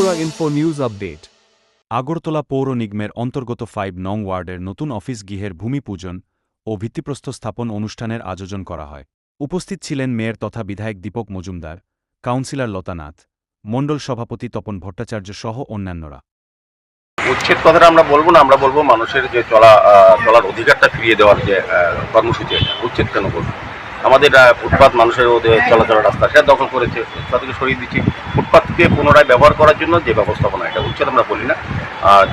Agartala info news update. Agartala পৌর নিগমের অন্তর্গত 5 নং ওয়ার্ডের নতুন অফিস গৃহের ভূমি পূজন ও ভিত্তিপ্রস্তর স্থাপন অনুষ্ঠানের আয়োজন করা হয়। উপস্থিত ছিলেন মেয়র তথা বিধায়ক দীপক মজুমদার, কাউন্সিলর লতানাথ, মণ্ডল সভাপতি তপন ভট্টাচার্য সহ অন্যান্যরা। উচ্ছেদ কথাটা আমরা বলবো না, আমরা বলবো মানুষের যে চলার অধিকারটা ফিরিয়ে দেওয়ার যে কর্মসূচি, উচ্ছেদ কেন বলবো? আমাদের ফুটপাত মানুষের চলাচলের রাস্তা সেটা দখল করেছে, তাদেরকে সরিয়ে দিচ্ছি। ফুটপাতকে পুনরায় ব্যবহার করার জন্য যে ব্যবস্থাপনা, এটা উচ্ছেদ আমরা বলি না।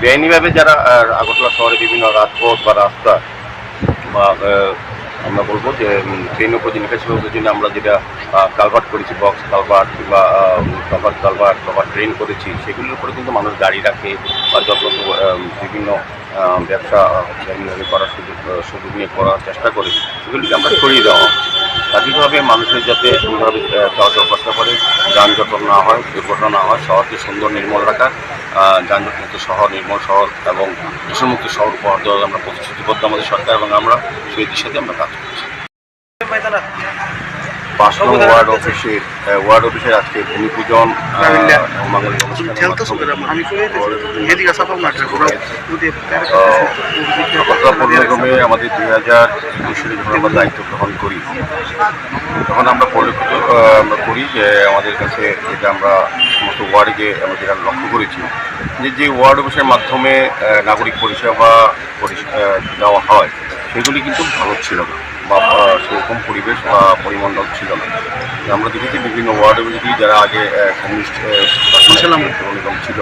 বেআইনিভাবে যারা আগরতলা শহরে বিভিন্ন রাজপথ বা রাস্তা বা আমরা বলবো যে ট্রেন উপর নিকাশি ব্যবস্থার জন্য আমরা যেটা কালভার্ট করেছি, বক্স কালভার্ট কিংবা কালভার্ট বা ড্রেন করেছি, সেগুলির উপরে কিন্তু মানুষ গাড়ি রাখে বা যত বিভিন্ন ব্যবসা করার সুযোগ নিয়ে করার চেষ্টা করে, সেগুলিকে আমরা সরিয়ে দেওয়া হচ্ছে। স্বাভাবিকভাবে মানুষের যাতে সুন্দরভাবে চলাচল করতে পারে, যানজট না হয়, দুর্ঘটনা না হয়, শহরকে সুন্দর নির্মল রাখা, যানজটমুক্ত শহর, নির্মল শহর এবং দূষণমুক্ত শহর উপহার দেওয়ার আমরা প্রতিশ্রুতিবদ্ধ আমাদের সরকার, এবং আমরা সেই দিশাতে আমরা কাজ করছি। 5 নং ওয়ার্ড অফিসের আজকে ভূমি পূজন নিগমে আমাদের 2021 যখন আমরা দায়িত্ব গ্রহণ করি, তখন আমরা আমরা করি যে আমাদের কাছে যেটা আমরা সমস্ত ওয়ার্ডে আমরা যেটা লক্ষ্য করেছি যে ওয়ার্ড অফিসের মাধ্যমে নাগরিক পরিষেবা দেওয়া হয়, সেগুলি কিন্তু ভালো ছিল না বা সেরকম পরিবেশ বা পরিমণ্ডল ছিল না। আমরা দেখেছি বিভিন্ন ওয়ার্ড অফিসে যারা আগে কমিউনিস্ট নিগম ছিল,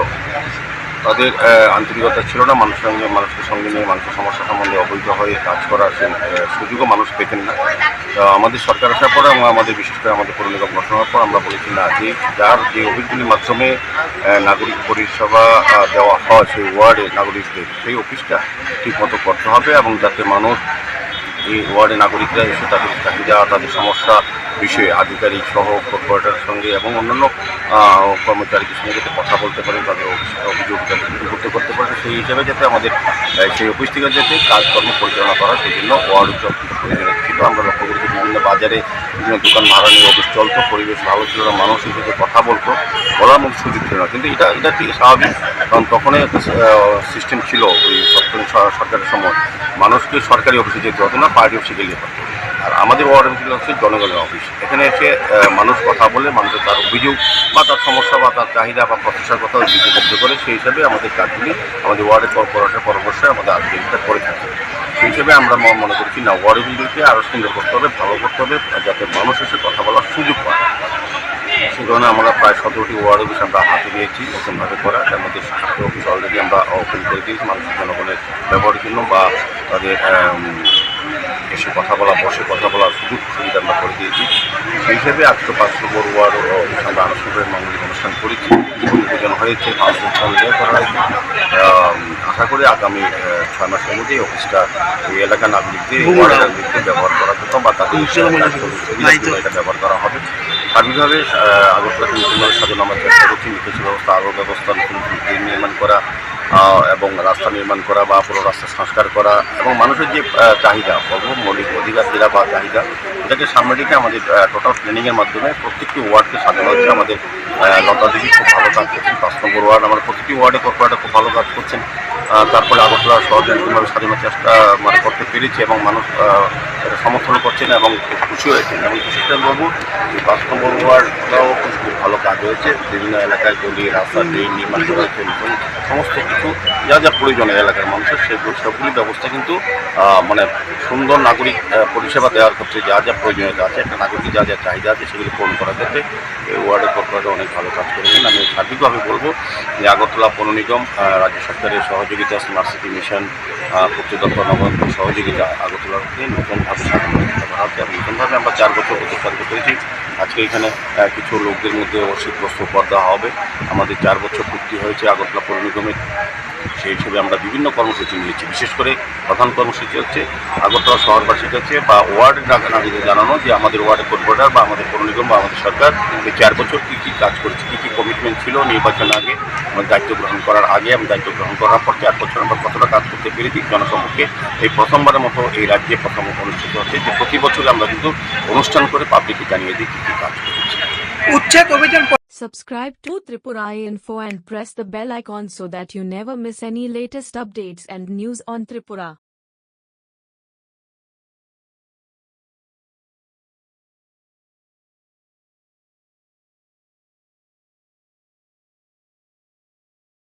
তাদের আন্তরিকতা ছিল না, মানুষকে সঙ্গে নিয়ে মানুষের সমস্যা সম্বন্ধে অবহিত হয়ে কাজ করার সুযোগও মানুষ পেতেন না। আমাদের সরকার আসার পর এবং আমাদের বিশেষ করে আমাদের পৌর নিগম গঠন হওয়ার পর আমরা বলেছি না, যে অফিসগুলির মাধ্যমে নাগরিক পরিষেবা দেওয়া হয় সেই ওয়ার্ডে নাগরিকদের, সেই অফিসটা ঠিকমতো করতে হবে এবং যাতে মানুষ এই ওয়ার্ডে নাগরিকরা এসে তাদের চাহিদা, তাদের সমস্যা বিষয়ে আধিকারিক সহ কর্পোরেটরের সঙ্গে এবং অন্যান্য কর্মচারীদের সঙ্গে যাতে কথা বলতে পারেন, তাদের অভিযোগ যাতে দূরীভূত করতে পারে, সেই হিসাবে যাতে আমাদের সেই অফিস থেকে যাতে কাজকর্ম পরিচালনা করা, সেই জন্য ওয়ার্ড অত্যন্ত প্রয়োজনীয় ছিল। আমরা লক্ষ্য করেছি বিভিন্ন বাজারে বিভিন্ন দোকান ভাড়া নিয়ে অফিস চলতো, পরিবেশ ভালো ছিল না, মানুষ হিসেবে কথা বলার মতো সুযোগ ছিল না। কিন্তু এটা ঠিক স্বাভাবিক, কারণ তখনই একটা সিস্টেম ছিল ওই সরকারের সময়, মানুষকে সরকারি অফিসে যেতে হতো না, পার্টি অফিসে গেলে হতো। আর আমাদের ওয়ার্ড অফিস হচ্ছে জনগণের অফিস, এখানে এসে মানুষ কথা বলে মানুষের তার অভিযোগ বা তার সমস্যা বা তার চাহিদা বা প্রত্যাশার কথা লিপিবদ্ধ করে, সেই হিসাবে আমাদের কাজগুলি আমাদের ওয়ার্ডের কর্পোরেটরের পরামর্শে আমাদের আধিকারিকতা করে থাকি। সেই হিসেবে আমরা মনে করছি না, ওয়ার্ড অফিসগুলিকে আরও সুন্দর করতে হবে, ভালো করতে হবে, যাতে মানুষ এসে কথা বলার সুযোগ পায়। সেই কারণে আমরা প্রায় 17টি ওয়ার্ড অফিস আমরা হাতে নিয়েছি নতুনভাবে করা, তার মধ্যে 7টি অফিস অলরেডি আমরা ওপেন করে দিয়েছি মানুষের জনগণের ব্যবহারের জন্য বা তাদের এসে কথা বলার সুযোগ সুবিধা আমরা করে দিয়েছি। সেই হিসেবে আজকে 5 নম্বর ওয়ার্ড অফিস আমরা আনুষ্ঠানিকভাবে মাঙ্গলিক অনুষ্ঠান করেছি, ভূমি পূজন হয়েছে, করা হয়েছে। আশা করি আগামী 6 মাসের মধ্যে এই অফিসটা এই এলাকার নাগরিকদের ব্যবহার করার জন্য বা তাদের এটা ব্যবহার করা হবে। স্বাভাবিকভাবে আগরতলাকে নতুনভাবে সাজানো আমরা চেষ্টা করছি, নিকাশি ব্যবস্থা, আলো ব্যবস্থা, নতুন নির্মাণ করা এবং রাস্তা নির্মাণ করা বা পুরো রাস্তা সংস্কার করা এবং মানুষের যে চাহিদা, মৌলিক অধিকার যেটা বা চাহিদা, এটাকে সামনে রেখে আমাদের টোটাল প্ল্যানিংয়ের মাধ্যমে প্রত্যেকটি ওয়ার্ডকে সাজানো হচ্ছে। আমাদের লতা দিদি খুব ভালো কাজ করছেন, 5 নম্বর ওয়ার্ড আমরা প্রতিটি ওয়ার্ডে কর্পোরেটর খুব ভালো কাজ করছেন। তারপরে আগরতলা শহরকে নতুনভাবে সাজানোর চেষ্টা করতে পেরেছি এবং মানুষ এটা সমর্থন করছেন এবং খুব খুশি হয়েছেন। এবং সেটা বলবো এই 5 নম্বর ওয়ার্ডটাও খুব ভালো কাজ হয়েছে, বিভিন্ন এলাকায় গলি, রাস্তা, ড্রেন নির্মাণ করা হয়েছে, সমস্ত কিছু যা প্রয়োজন এলাকার মানুষের সবগুলি ব্যবস্থা কিন্তু মানে সুন্দর নাগরিক পরিষেবা দেওয়ার ক্ষেত্রে যা প্রয়োজনীয়তা আছে, একটা নাগরিকের যা চাহিদা আছে সেগুলি পূরণ করার ক্ষেত্রে এই ওয়ার্ডের কর্পোরেটর অনেক ভালো কাজ করেছেন। আমি সার্বিকভাবে বলবো যে আগরতলা পৌর নিগম, রাজ্য সরকারের সহযোগিতা, স্মার্ট সিটি মিশন, পূর্ত দপ্তর নগর সহযোগিতা আগরতলাকে নতুনভাবে সাজানো করা হচ্ছে এবং নতুনভাবে আমরা 4 বছর প্রতিষ্ঠা করেছি। আজকে এখানে কিছু লোকদের মধ্যে শীতবস্ত্র উপহার দেওয়া হবে। আমাদের 4 বছর পূর্তি হয়েছে আগরতলা পৌর নিগমের, সেই হিসেবে আমরা বিভিন্ন কর্মসূচি নিয়েছি। বিশেষ করে প্রধান কর্মসূচি হচ্ছে আগরতলা শহরবাসীর কাছে বা ওয়ার্ডের নাগরিকদের জানানো যে আমাদের ওয়ার্ডের কর্পোরেটর বা আমাদের পৌর নিগম বা আমাদের সরকার এই 4 বছর কী কাজ করেছে, কী কমিটমেন্ট ছিল নির্বাচন আগে, আমাদের দায়িত্ব গ্রহণ করার আগে এবং দায়িত্ব গ্রহণ করার পর 4 বছর আমরা কতটা কাজ করতে পেরেছি জনসম্মুখে। এই প্রথমবারের মতো এই রাজ্যে প্রথম অনুষ্ঠিত হচ্ছে যে প্রতি বছর আমরা কিন্তু অনুষ্ঠান করে পাবলিককে জানিয়ে দিই কী কাজ করেছি। উচ্ছেদ অভিযান Subscribe to Tripura Info and press the bell icon so that you never miss any latest updates and news on Tripura.